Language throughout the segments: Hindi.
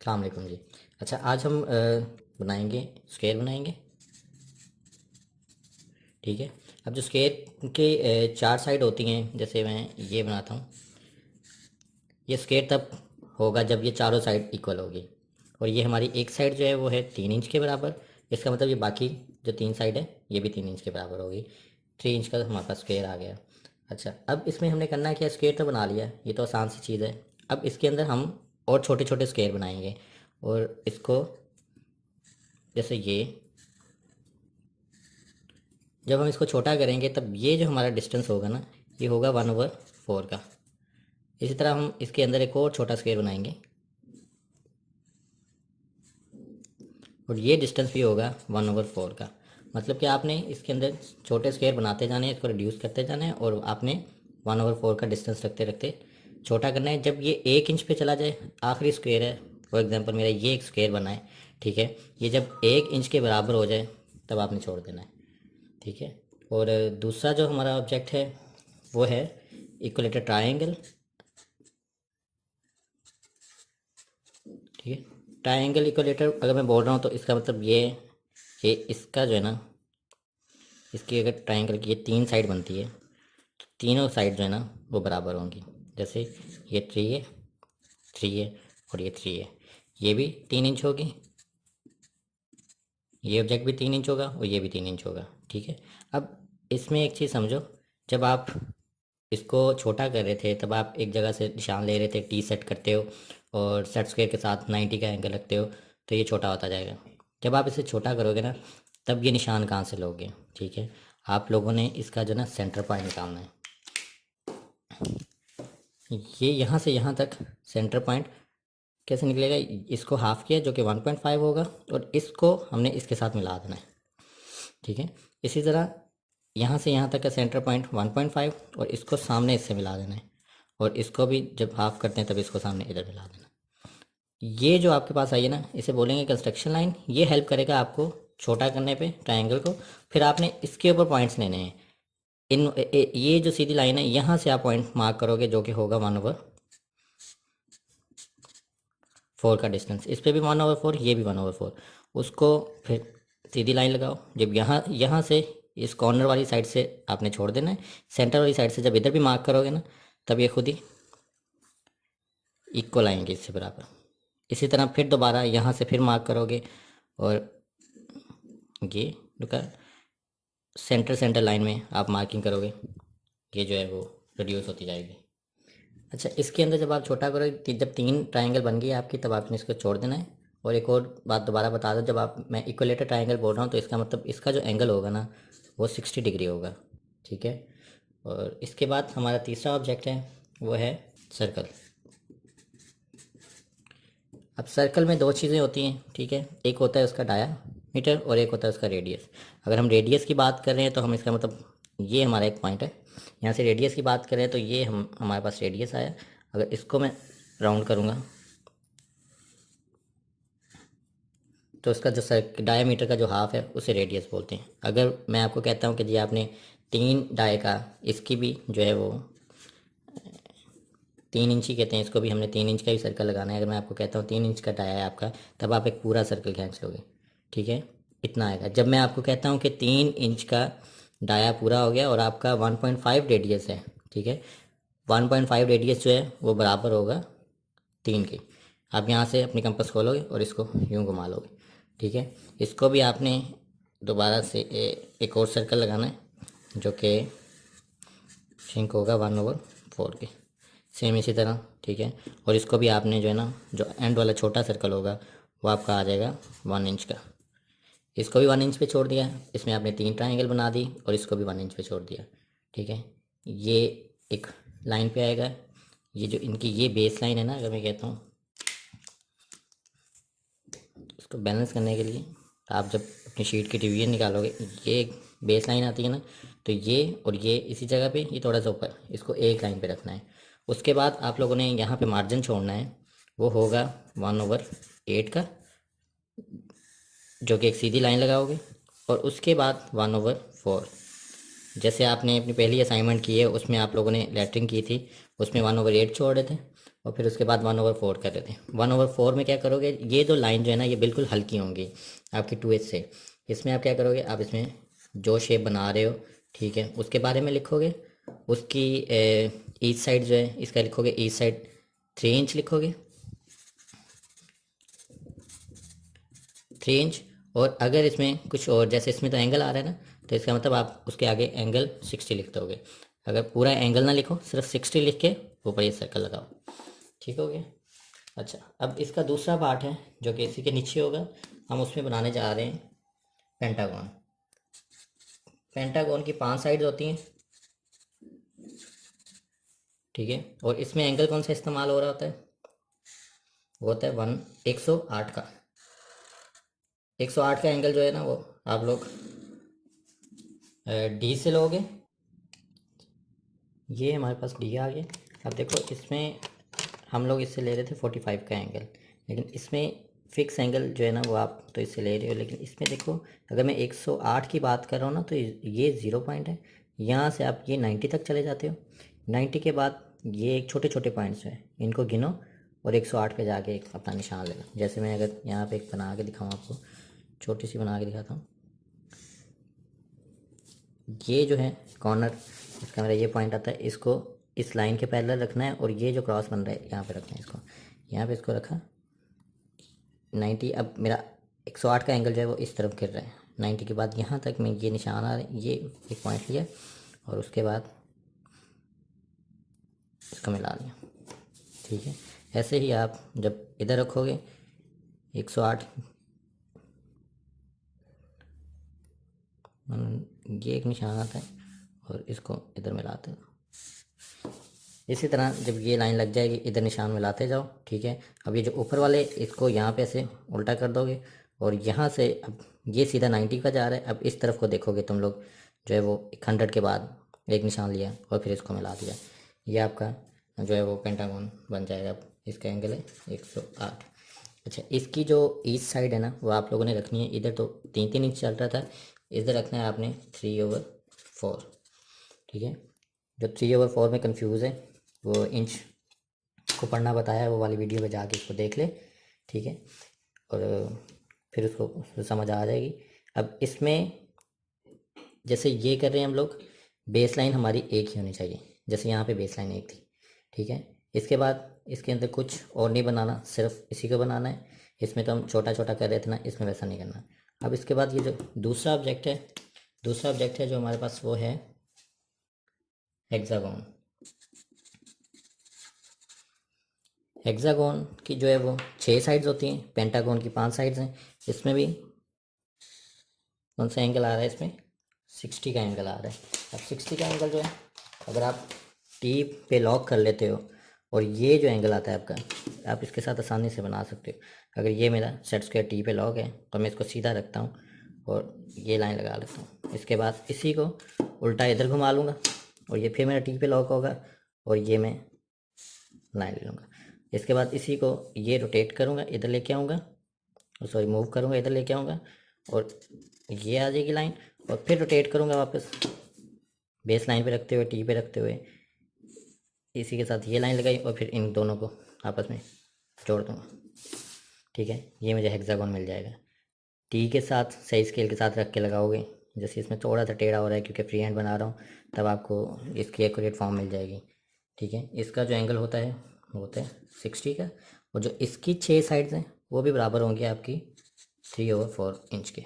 अस्सलाम वालेकुम जी। अच्छा, आज हम बनाएंगे, स्क्वायर बनाएंगे। ठीक है। अब जो स्क्वायर के चार साइड होती हैं, जैसे मैं ये बनाता हूँ। ये स्क्वायर तब होगा जब ये चारों साइड इक्वल होगी। और ये हमारी एक साइड जो है वो है 3 इंच के बराबर। इसका मतलब ये बाकी जो 3 साइड है ये भी 3 इंच के बराबर होगी। 3 इंच का हमारे पास स्क्वायर आ गया। अच्छा, अब इसमें हमने करना है क्या, स्क्वायर तो बना लिया, ये तो आसान सी चीज़ है। अब इसके अंदर हम और छोटे छोटे स्क्वायर बनाएंगे। और इसको जैसे ये, जब हम इसको छोटा करेंगे तब ये जो हमारा डिस्टेंस होगा ना, ये होगा 1/4 का। इसी तरह हम इसके अंदर एक और छोटा स्क्वायर बनाएंगे और ये डिस्टेंस भी होगा 1/4 का। मतलब कि आपने इसके अंदर छोटे स्क्वायर बनाते जाने हैं, इसको रिड्यूस करते जाना है और आपने 1/4 का डिस्टेंस रखते रखते छोटा करना है। जब ये 1 इंच पे चला जाए, आखिरी स्क्वायर है, फॉर एग्जांपल मेरा ये एक स्क्वायर बना है, ठीक है, ये जब 1 इंच के बराबर हो जाए तब आपने छोड़ देना है। ठीक है। और दूसरा जो हमारा ऑब्जेक्ट है वो है इक्वलेटर ट्रायंगल। ठीक है। ट्रायंगल इक्वलेटर अगर मैं बोल रहा हूँ तो इसका मतलब ये इसका जो है ना, इसकी अगर ट्रायंगल की ये 3 साइड बनती है तो तीनों साइड जो है ना वो बराबर होंगी। जैसे ये 3 है, 3 है और ये 3 है, ये भी 3 इंच होगी, ये ऑब्जेक्ट भी 3 इंच होगा और ये भी 3 इंच होगा। ठीक है। अब इसमें एक चीज़ समझो, जब आप इसको छोटा कर रहे थे तब आप एक जगह से निशान ले रहे थे, टी सेट करते हो और सेट स्क्वायर के साथ 90 का एंगल रखते हो तो ये छोटा होता जाएगा। जब आप इसे छोटा करोगे ना तब ये निशान कहाँ से लोगे। ठीक है। आप लोगों ने इसका जो ना सेंटर पॉइंट निकालना है। ये यहाँ से यहाँ तक सेंटर पॉइंट कैसे निकलेगा, इसको हाफ किया जो कि 1.5 होगा और इसको हमने इसके साथ मिला देना है। ठीक है। इसी तरह यहाँ से यहाँ तक का सेंटर पॉइंट 1.5 और इसको सामने इससे मिला देना है। और इसको भी जब हाफ करते हैं तब इसको सामने इधर मिला देना। ये जो आपके पास आई है ना, इसे बोलेंगे कंस्ट्रक्शन लाइन। ये हेल्प करेगा आपको छोटा करने पे ट्रायंगल को। फिर आपने इसके ऊपर पॉइंट्स लेने हैं। ये जो सीधी लाइन है यहाँ से आप पॉइंट मार्क करोगे जो कि होगा 1/4 का डिस्टेंस। इस पे भी 1/4, ये भी 1/4। उसको फिर सीधी लाइन लगाओ। जब यहाँ यहाँ से इस कॉर्नर वाली साइड से आपने छोड़ देना है, सेंटर वाली साइड से जब इधर भी मार्क करोगे ना तब ये खुद ही इक्वल आएंगे, इससे बराबर। इसी तरह फिर दोबारा यहाँ से फिर मार्क करोगे और ये रुका, सेंटर सेंटर लाइन में आप मार्किंग करोगे, ये जो है वो रिड्यूस होती जाएगी। अच्छा, इसके अंदर जब आप छोटा करोगे, जब 3 ट्रायंगल बन गई आपकी तब आपने इसको छोड़ देना है। और एक और बात दोबारा बता दो, जब आप मैं इक्वलेटर ट्रायंगल बोल रहा हूँ तो इसका मतलब इसका जो एंगल होगा ना वो 60 डिग्री होगा। ठीक है। और इसके बाद हमारा तीसरा ऑब्जेक्ट है वो है सर्कल। अब सर्कल में दो चीज़ें होती हैं। ठीक है। एक होता है उसका डायामीटर और एक होता है उसका रेडियस। अगर हम रेडियस की बात कर रहे हैं तो हम इसका मतलब ये हमारा एक पॉइंट है, यहाँ से रेडियस की बात करें तो ये हमारे पास रेडियस आया। अगर इसको मैं राउंड करूँगा तो उसका जो डायामीटर का जो हाफ है उसे रेडियस बोलते हैं। अगर मैं आपको कहता हूँ कि जी आपने 3 डाय का, इसकी भी जो है वो 3 इंच ही कहते हैं, इसको भी हमने 3 इंच का ही सर्कल लगाना है। अगर मैं आपको कहता हूँ 3 इंच का डाया है आपका, तब आप एक पूरा सर्कल खींच लोगे। ठीक है। इतना आएगा। जब मैं आपको कहता हूँ कि 3 इंच का डाया पूरा हो गया और आपका 1.5 रेडियस है, ठीक है, 1.5 रेडियस जो है वो बराबर होगा 3 के। आप यहाँ से अपनी कंपास खोलोगे और इसको यूँ घुमा लोगे। ठीक है। इसको भी आपने दोबारा से एक और सर्कल लगाना है जो कि सिंक होगा 1/4 के, सेम इसी तरह। ठीक है। और इसको भी आपने जो है ना, जो एंड वाला छोटा सर्कल होगा वो आपका आ जाएगा 1 इंच का। इसको भी 1 इंच पे छोड़ दिया, इसमें आपने 3 ट्रायंगल बना दी और इसको भी 1 इंच पे छोड़ दिया। ठीक है। ये एक लाइन पे आएगा। ये जो इनकी ये बेस लाइन है ना, अगर मैं कहता हूँ इसको बैलेंस करने के लिए, आप जब अपनी शीट की डिवीजन निकालोगे, ये एक बेस लाइन आती है ना, तो ये और ये इसी जगह पे, ये थोड़ा सा ऊपर, इसको एक लाइन पे रखना है। उसके बाद आप लोगों ने यहाँ पे मार्जिन छोड़ना है, वो होगा 1/8 का, जो कि एक सीधी लाइन लगाओगे। और उसके बाद 1/4, जैसे आपने अपनी पहली असाइनमेंट की है उसमें आप लोगों ने लेटरिंग की थी, उसमें 1/8 छोड़ रहे थे और फिर उसके बाद 1/4 कर रहे थे। 1/4 में क्या करोगे, ये दो लाइन जो है ना ये बिल्कुल हल्की होंगी आपकी 2h से। इसमें आप क्या करोगे, आप इसमें जो शेप बना रहे हो, ठीक है, उसके बारे में लिखोगे। उसकी ईच साइड जो है इसका लिखोगे, ईच साइड 3 इंच लिखोगे, 3 इंच। और अगर इसमें कुछ और, जैसे इसमें तो एंगल आ रहा है ना, तो इसका मतलब आप उसके आगे एंगल 60 लिख दोगे। अगर पूरा एंगल ना लिखो, सिर्फ 60 लिख के ऊपर ये सर्कल लगाओ। ठीक हो गया। अच्छा, अब इसका दूसरा पार्ट है जो कि इसी के नीचे होगा, हम उसमें बनाने जा रहे हैं पेंटागन। पेंटागन की 5 साइड्स होती हैं, ठीक है। और इसमें एंगल कौन सा इस्तेमाल हो रहा होता है, वो होता है 108 का। 108 का एंगल जो है ना वो आप लोग डी से लोगे। ये हमारे पास डी आ गया। अब देखो इसमें हम लोग इससे ले रहे थे 45 का एंगल, लेकिन इसमें फिक्स एंगल जो है ना वो आप तो इससे ले रहे हो, लेकिन इसमें देखो अगर मैं 108 की बात कर रहा हूँ ना तो ये 0 पॉइंट है। यहाँ से आप ये 90 तक चले जाते हो। 90 के बाद ये एक छोटे छोटे पॉइंट्स हैं, इनको गिनो और 108 पे जाके एक अपना निशान ले लो। जैसे मैं अगर यहाँ पे एक बना के दिखाऊँ आपको, छोटी सी बना के दिखाता हूँ। ये जो है कॉर्नर, इसका मेरा ये पॉइंट आता है, इसको इस लाइन के पैरेलल रखना है और ये जो क्रॉस बन रहा है यहाँ पे रखना है इसको। यहाँ पे इसको रखा 90। अब मेरा 108 का एंगल जो है वो इस तरफ गिर रहा है। 90 के बाद यहाँ तक मैं ये निशान आ रहा है, ये एक पॉइंट लिया और उसके बाद इसको मिला लिया, ठीक है। ऐसे ही आप जब इधर रखोगे 108, ये एक निशान आता है और इसको इधर मिलाते हो। इसी तरह जब ये लाइन लग जाएगी इधर निशान मिलाते जाओ, ठीक है। अब ये जो ऊपर वाले इसको यहाँ पे से उल्टा कर दोगे और यहाँ से अब ये सीधा 90 का जा रहा है। अब इस तरफ को देखोगे तुम लोग, जो है वो 100 के बाद एक निशान लिया और फिर इसको मिला दिया, ये आपका जो है वो पेंटागन बन जाएगा। अब इसका एंगल है 108। अच्छा, इसकी जो ईस्ट साइड है ना वो आप लोगों ने रखनी है, इधर तो 3-3 इंच चल रहा था, इधर रखना है आपने 3/4, ठीक है। जो 3/4 में कंफ्यूज है वो इंच को पढ़ना बताया है, वो वाली वीडियो में जाके इसको देख ले, ठीक है। और फिर उसको समझ आ जाएगी। अब इसमें जैसे ये कर रहे हैं हम लोग, बेस लाइन हमारी एक ही होनी चाहिए, जैसे यहाँ पे बेस लाइन एक थी, ठीक है। इसके बाद इसके अंदर कुछ और नहीं बनाना, सिर्फ इसी को बनाना है। इसमें तो हम छोटा छोटा कर रहे थे ना, इसमें वैसा नहीं करना। अब इसके बाद ये जो दूसरा ऑब्जेक्ट है जो हमारे पास वो है हेक्सागोन। हेक्सागोन की जो है वो 6 साइड्स होती हैं, पेंटागोन की 5 साइड्स हैं। इसमें भी कौन सा एंगल आ रहा है, इसमें 60 का एंगल आ रहा है। अब 60 का एंगल जो है अगर आप टी पे लॉक कर लेते हो और ये जो एंगल आता है आपका, आप इसके साथ आसानी से बना सकते हो। अगर ये मेरा सेट स्क्वायर टी पे लॉक है तो मैं इसको सीधा रखता हूँ और ये लाइन लगा लेता हूँ। इसके बाद इसी को उल्टा इधर घुमा लूँगा और ये फिर मेरा टी पे लॉक होगा और ये मैं लाइन ले लूँगा। इसके बाद इसी को ये रोटेट करूँगा, इधर लेके आऊँगा, सॉरी मूव करूँगा, इधर लेके आऊँगा और ये आ जाएगी लाइन। और फिर रोटेट करूँगा वापस बेस लाइन पे रखते हुए, टी पे रखते हुए, इसी के साथ ये लाइन लगाई और फिर इन दोनों को आपस में जोड़ दूँगा, ठीक है। ये मुझे हेक्सागोन मिल जाएगा। टी के साथ सही स्केल के साथ रख के लगाओगे, जैसे इसमें थोड़ा सा टेढ़ा हो रहा है क्योंकि फ्री हैंड बना रहा हूँ, तब आपको इसकी एक्यूरेट फॉर्म मिल जाएगी, ठीक है। इसका जो एंगल होता है वो होता है 60 का, और जो इसकी 6 साइड्स हैं वो भी बराबर होंगी आपकी 3/4 इंच के,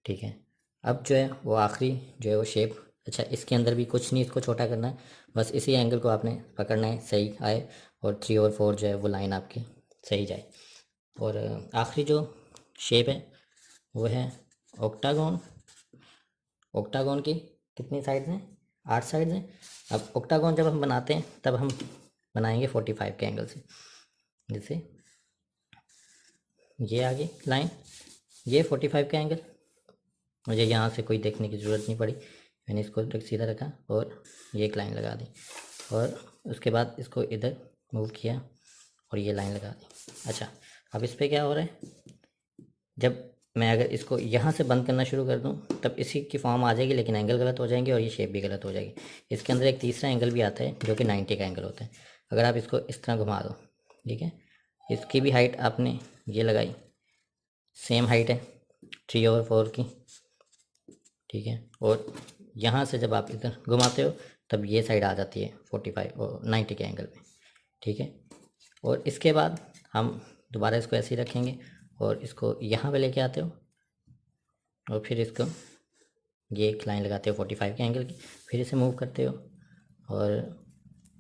ठीक है। अब जो है वो आखिरी जो है वो शेप, अच्छा इसके अंदर भी कुछ नहीं, इसको छोटा करना है, बस इसी एंगल को आपने पकड़ना है सही आए और 3/4 जो है वो लाइन आपकी सही जाए। और आखिरी जो शेप है वो है ऑक्टागोन। ऑक्टागोन की कितनी साइड्स हैं, 8 साइड्स हैं। अब ऑक्टागोन जब हम बनाते हैं तब हम बनाएंगे 45 के एंगल से। जैसे ये आ गई लाइन, ये 45 का एंगल, मुझे यहाँ से कोई देखने की ज़रूरत नहीं पड़ी, मैंने इसको सीधा रखा और ये एक लाइन लगा दी और उसके बाद इसको इधर मूव किया और ये लाइन लगा दी। अच्छा, अब इस पर क्या हो रहा है, जब मैं अगर इसको यहाँ से बंद करना शुरू कर दूँ तब इसी की फॉर्म आ जाएगी, लेकिन एंगल गलत हो जाएंगे और ये शेप भी गलत हो जाएगी। इसके अंदर एक तीसरा एंगल भी आता है जो कि 90 का एंगल होता है। अगर आप इसको इस तरह घुमा दो, ठीक है, इसकी भी हाइट आपने ये लगाई, सेम हाइट है 3/4 की, ठीक है। और यहाँ से जब आप इधर घुमाते हो तब ये साइड आ जाती है 45 और 90 के एंगल में, ठीक है। और इसके बाद हम दोबारा इसको ऐसे ही रखेंगे और इसको यहाँ पे लेके आते हो और फिर इसको ये एक लाइन लगाते हो 45 के एंगल की, फिर इसे मूव करते हो और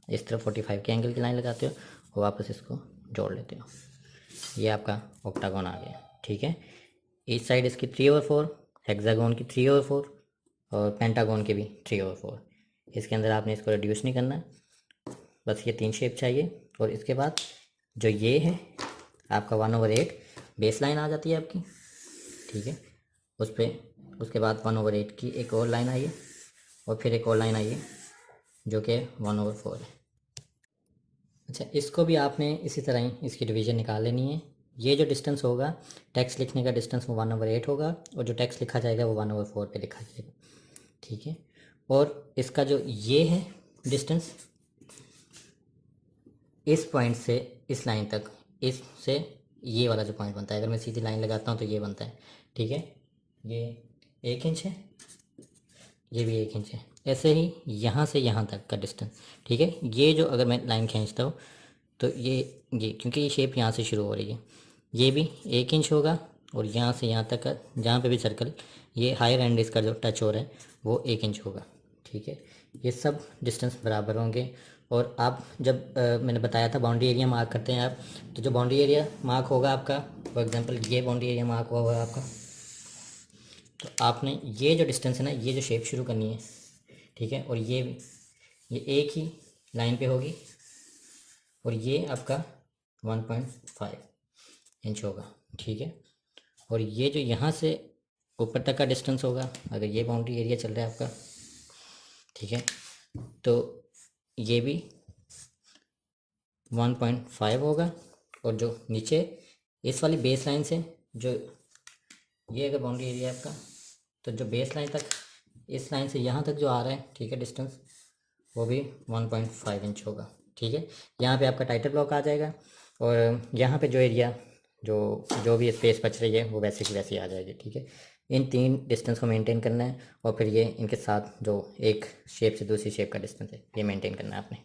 इस तरफ 45 के एंगल की लाइन लगाते हो और वापस इसको जोड़ लेते हो। ये आपका ऑक्टागोन आ गया, ठीक है। इस साइड इसकी 3/4, हेक्सागोन की 3/4 और पेंटागोन की भी 3/4। इसके अंदर आपने इसको रिड्यूस नहीं करना है, बस ये 3 शेप चाहिए। और इसके बाद जो ये है आपका 1/8 बेस लाइन आ जाती है आपकी, ठीक है। उस पर उसके बाद 1/8 की एक और लाइन आई है और फिर एक और लाइन आई है जो कि 1/4 है। अच्छा, इसको भी आपने इसी तरह ही इसकी डिवीज़न निकाल लेनी है। ये जो डिस्टेंस होगा टेक्स्ट लिखने का डिस्टेंस वो 1/8 होगा और जो टेक्स्ट लिखा जाएगा वो 1/4 पे लिखा जाएगा, ठीक है। और इसका जो ये है डिस्टेंस, इस पॉइंट से इस लाइन तक, इससे ये वाला जो पॉइंट बनता है, अगर मैं सीधी लाइन लगाता हूँ तो ये बनता है, ठीक है। ये 1 इंच है, ये भी 1 इंच है। ऐसे ही यहाँ से यहाँ तक का डिस्टेंस, ठीक है। ये जो अगर मैं लाइन खींचता हूँ तो ये क्योंकि ये शेप यहाँ से शुरू हो रही है, ये भी 1 इंच होगा और यहाँ से यहाँ तक का जहाँ पे भी सर्कल ये हायर एंड इसका जो टच हो रहा है वो 1 इंच होगा, ठीक है। ये सब डिस्टेंस बराबर होंगे। और आप जब मैंने बताया था बाउंड्री एरिया मार्क करते हैं आप, तो जो बाउंड्री एरिया मार्क होगा आपका, फॉर एग्जांपल ये बाउंड्री एरिया मार्क हुआ होगा आपका, तो आपने ये जो डिस्टेंस है ना, ये जो शेप शुरू करनी है, ठीक है। और ये भी ये एक ही लाइन पे होगी और ये आपका 1.5 इंच होगा, ठीक है। और ये जो यहाँ से ऊपर तक का डिस्टेंस होगा, अगर ये बाउंड्री एरिया चल रहा है आपका, ठीक है, तो ये भी 1.5 होगा। और जो नीचे इस वाली बेस लाइन से जो ये अगर बाउंड्री एरिया है आपका, तो जो बेस लाइन तक इस लाइन से यहाँ तक जो आ रहा है, ठीक है, डिस्टेंस वो भी 1.5 इंच होगा, ठीक है। यहाँ पे आपका टाइटल ब्लॉक आ जाएगा और यहाँ पे जो एरिया जो भी स्पेस बच रही है वो वैसे की वैसे आ जाएगी, ठीक है। इन 3 डिस्टेंस को मेंटेन करना है और फिर ये इनके साथ जो एक शेप से दूसरी शेप का डिस्टेंस है ये मेंटेन करना है आपने।